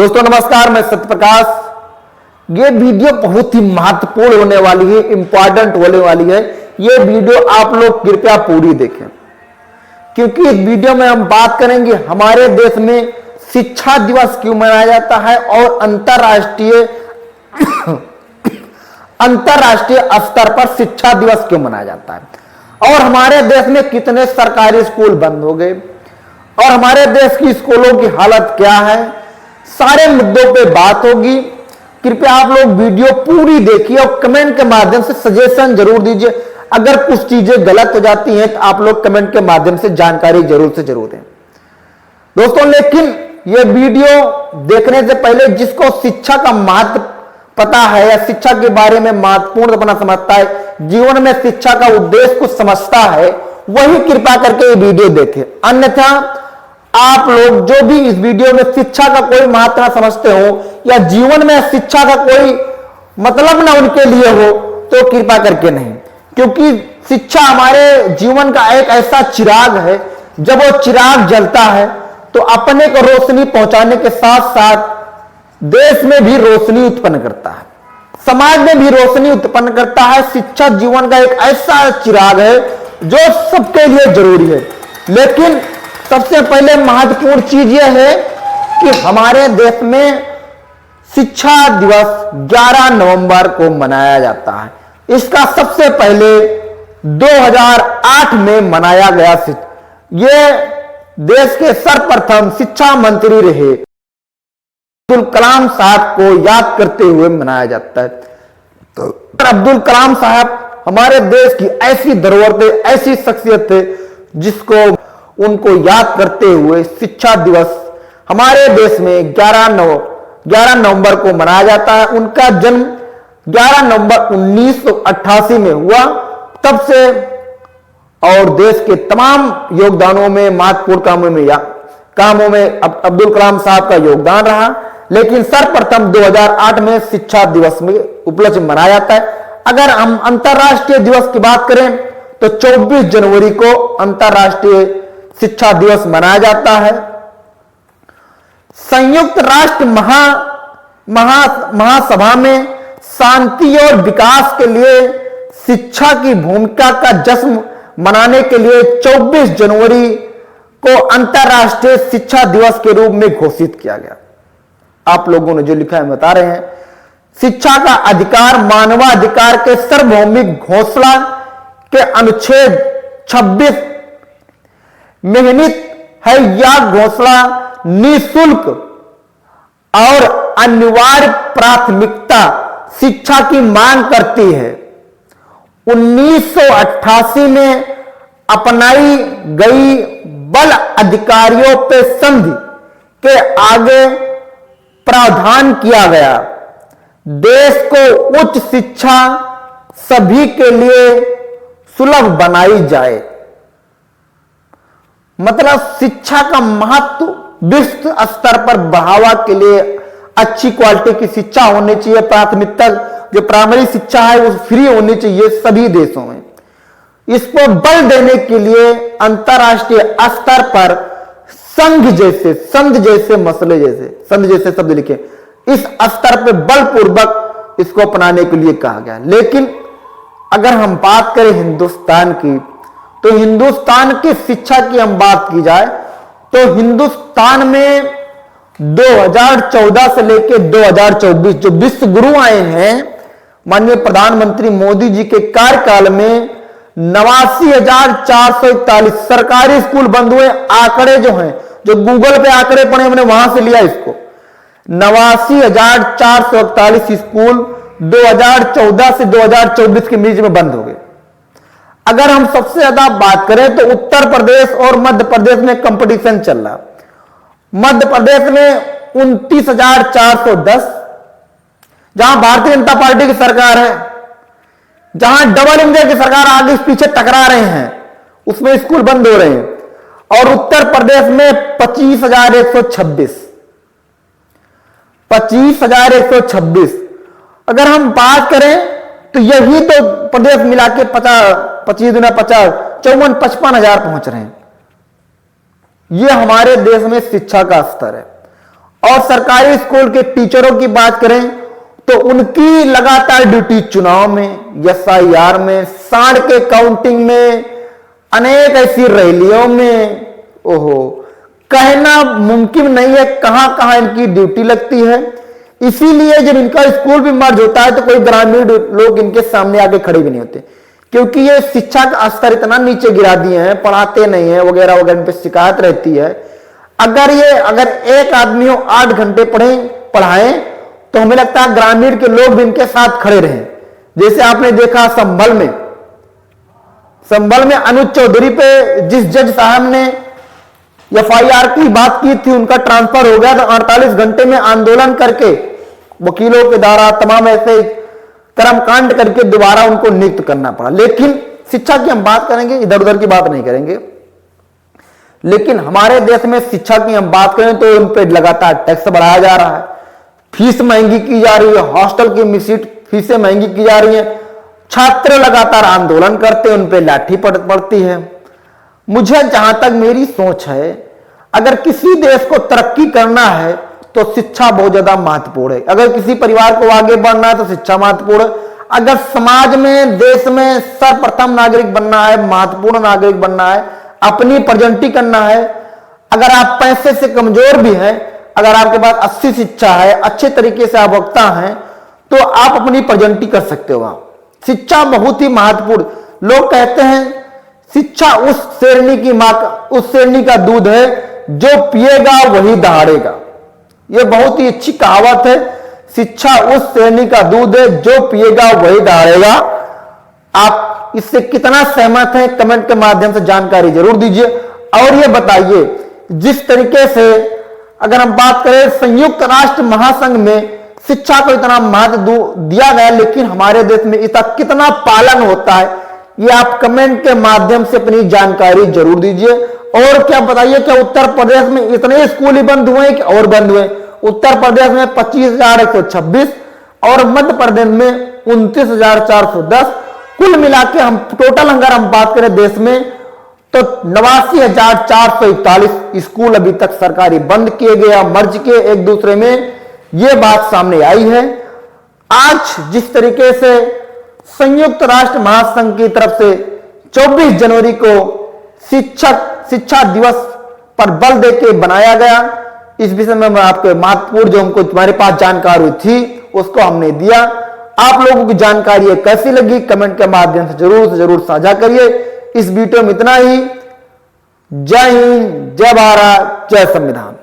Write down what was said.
दोस्तों नमस्कार, मैं सत्यप्रकाश। ये वीडियो बहुत ही महत्वपूर्ण होने वाली है, इंपॉर्टेंट होने वाली है। ये वीडियो आप लोग कृपया पूरी देखें, क्योंकि इस वीडियो में हम बात करेंगे हमारे देश में शिक्षा दिवस क्यों मनाया जाता है और अंतरराष्ट्रीय स्तर पर शिक्षा दिवस क्यों मनाया जाता है, और हमारे देश में कितने सरकारी स्कूल बंद हो गए और हमारे देश की स्कूलों की हालत क्या है। सारे मुद्दों पे बात होगी। कृपया आप लोग वीडियो पूरी देखिए और कमेंट के माध्यम से सजेशन जरूर दीजिए। अगर कुछ चीजें गलत हो जाती हैं तो आप लोग कमेंट के माध्यम से जानकारी जरूर से जरूर दें दोस्तों। लेकिन यह वीडियो देखने से पहले जिसको शिक्षा का महत्व पता है या शिक्षा के बारे में महत्वपूर्ण अपना समझता है, जीवन में शिक्षा का उद्देश्य कुछ समझता है, वही कृपया करके ये वीडियो देखें। अन्यथा आप लोग जो भी इस वीडियो में शिक्षा का कोई महत्व ना समझते हो या जीवन में शिक्षा का कोई मतलब ना उनके लिए हो, तो कृपया करके नहीं, क्योंकि शिक्षा हमारे जीवन का एक ऐसा चिराग है। जब वो चिराग जलता है तो अपने को रोशनी पहुंचाने के साथ साथ देश में भी रोशनी उत्पन्न करता है, समाज में भी रोशनी उत्पन्न करता है। शिक्षा जीवन का एक ऐसा चिराग है जो सबके लिए जरूरी है। लेकिन सबसे पहले महत्वपूर्ण चीज यह है कि हमारे देश में शिक्षा दिवस 11 नवंबर को मनाया जाता है। इसका सबसे पहले 2008 में मनाया गया। यह देश के सर्वप्रथम शिक्षा मंत्री रहे अब्दुल कलाम साहब को याद करते हुए मनाया जाता है। तो अब्दुल कलाम साहब हमारे देश की ऐसी धरोहर थे, ऐसी शख्सियत थे, जिसको उनको याद करते हुए शिक्षा दिवस हमारे देश में 11 नवंबर को मनाया जाता है। उनका जन्म 11 नवंबर 1988 में हुआ। तब से और देश के तमाम योगदानों में, महत्वपूर्ण कामों में अब्दुल कलाम साहब का योगदान रहा। लेकिन सर्वप्रथम 2008 में शिक्षा दिवस में उपलक्ष्य मनाया जाता है। अगर हम अंतर्राष्ट्रीय दिवस की बात करें तो 24 जनवरी को अंतर्राष्ट्रीय शिक्षा दिवस मनाया जाता है। संयुक्त राष्ट्र महासभा में शांति और विकास के लिए शिक्षा की भूमिका का जश्न मनाने के लिए 24 जनवरी को अंतर्राष्ट्रीय शिक्षा दिवस के रूप में घोषित किया गया। आप लोगों ने जो लिखा है बता रहे हैं। शिक्षा का अधिकार मानवाधिकार के सार्वभौमिक घोषणा के अनुच्छेद 26 में निहित है। यह घोषणा निःशुल्क और अनिवार्य प्राथमिकता शिक्षा की मांग करती है। 1988 में अपनाई गई बल अधिकारियों पे संधि के आगे प्रावधान किया गया। देश को उच्च शिक्षा सभी के लिए सुलभ बनाई जाए। मतलब शिक्षा का महत्व विश्व स्तर पर बढ़ावा के लिए अच्छी क्वालिटी की शिक्षा होनी चाहिए। प्राथमिकता जो प्राइमरी शिक्षा है वो फ्री होनी चाहिए सभी देशों में। इसको बल देने के लिए अंतरराष्ट्रीय स्तर पर संघ जैसे शब्द लिखे, इस स्तर पर बलपूर्वक इसको अपनाने के लिए कहा गया। लेकिन अगर हम बात करें हिंदुस्तान की, तो हिंदुस्तान की शिक्षा की हम बात की जाए तो हिंदुस्तान में 2014 से लेकर 2024 जो विश्व गुरु आए हैं, माननीय प्रधानमंत्री मोदी जी के कार्यकाल में 89,441 सरकारी स्कूल बंद हुए। आंकड़े जो हैं, जो गूगल पे आंकड़े पड़े, हमने वहां से लिया इसको। 89,441 स्कूल 2014 से 2024 के बीच में बंद हो गए। अगर हम सबसे ज्यादा बात करें तो उत्तर प्रदेश और मध्य प्रदेश में कंपटीशन चल रहा। मध्य प्रदेश में 29,410, जहां भारतीय जनता पार्टी की सरकार है, जहां डबल इंडिया की सरकार आगे पीछे टकरा रहे हैं, उसमें स्कूल बंद हो रहे हैं। और उत्तर प्रदेश में 25,126। अगर हम बात करें तो यही तो प्रदेश मिला के 25 गुना 50 54 हजार पहुंच रहे हैं। यह हमारे देश में शिक्षा का स्तर है। और सरकारी स्कूल के टीचरों की बात करें तो उनकी लगातार ड्यूटी चुनाव में, एसआईआर में, सांड के काउंटिंग में, अनेक ऐसी रैलियों में, ओहो, कहना मुमकिन नहीं है कहां कहां इनकी ड्यूटी लगती है। इसीलिए जब इनका स्कूल भी मर्ज होता है तो कोई ग्रामीण लोग इनके सामने आके खड़े भी नहीं होते, क्योंकि ये शिक्षा का स्तर इतना नीचे गिरा दिए हैं, पढ़ाते नहीं है वगैरह वगैरह, इन पे शिकायत रहती है। अगर एक आदमी हो 8 घंटे पढ़ाएं तो हमें लगता है ग्रामीण के लोग भी इनके साथ खड़े रहे। जैसे आपने देखा संभल में अनुज चौधरी पे जिस जज साहब ने एफआईआर की बात की थी, उनका ट्रांसफर हो गया तो 48 घंटे में आंदोलन करके वकीलों के द्वारा तमाम ऐसे कर्मकांड करके दोबारा उनको नियुक्त करना पड़ा। लेकिन शिक्षा की हम बात करेंगे, इधर उधर की बात नहीं करेंगे। लेकिन हमारे देश में शिक्षा की हम बात करें तो उन पर लगातार टैक्स बढ़ाया जा रहा है, फीस महंगी की जा रही है, हॉस्टल की फीसें महंगी की जा रही है, छात्र लगातार आंदोलन करते हैं, उन पर लाठी पड़ती है। मुझे जहां तक मेरी सोच है, अगर किसी देश को तरक्की करना है तो शिक्षा बहुत ज्यादा महत्वपूर्ण है। अगर किसी परिवार को आगे बढ़ना है तो शिक्षा महत्वपूर्ण है। अगर समाज में, देश में सर्वप्रथम नागरिक बनना है, महत्वपूर्ण नागरिक बनना है, अपनी प्रजेंटी करना है, अगर आप पैसे से कमजोर भी हैं, अगर आपके पास अच्छी शिक्षा है, अच्छे तरीके से आप वक्ता हैं, तो आप अपनी प्रजेंटी कर सकते हो। शिक्षा बहुत ही महत्वपूर्ण। लोग कहते हैं शिक्षा उस श्रेणी का दूध है जो पिएगा वही दहाड़ेगा। यह बहुत ही अच्छी कहावत है। शिक्षा उस श्रेणी का दूध है जो पिएगा वही दहाड़ेगा। आप इससे कितना सहमत हैं, कमेंट के माध्यम से जानकारी जरूर दीजिए। और यह बताइए, जिस तरीके से अगर हम बात करें संयुक्त राष्ट्र महासंघ में शिक्षा को इतना महत्व दिया गया, लेकिन हमारे देश में इसका कितना पालन होता है, ये आप कमेंट के माध्यम से अपनी जानकारी जरूर दीजिए। और क्या बताइए, क्या उत्तर प्रदेश में इतने स्कूल ही बंद हुए कि और बंद हुए? उत्तर प्रदेश में 25,126 और मध्य प्रदेश में 29,410। कुल मिला के हम टोटल अगर हम बात करें देश में तो 89,441 स्कूल अभी तक सरकारी बंद किए गए या मर्ज किए एक दूसरे में, यह बात सामने आई है। आज जिस तरीके से संयुक्त राष्ट्र महासंघ की तरफ से 24 जनवरी को शिक्षा दिवस पर बल देके बनाया गया, इस विषय में मैं आपको महत्वपूर्ण जो हमको तुम्हारे पास जानकारी थी उसको हमने दिया। आप लोगों की जानकारी कैसी लगी कमेंट के माध्यम से जरूर साझा करिए। इस वीडियो में इतना ही। जय हिंद, जय भारत, जय संविधान।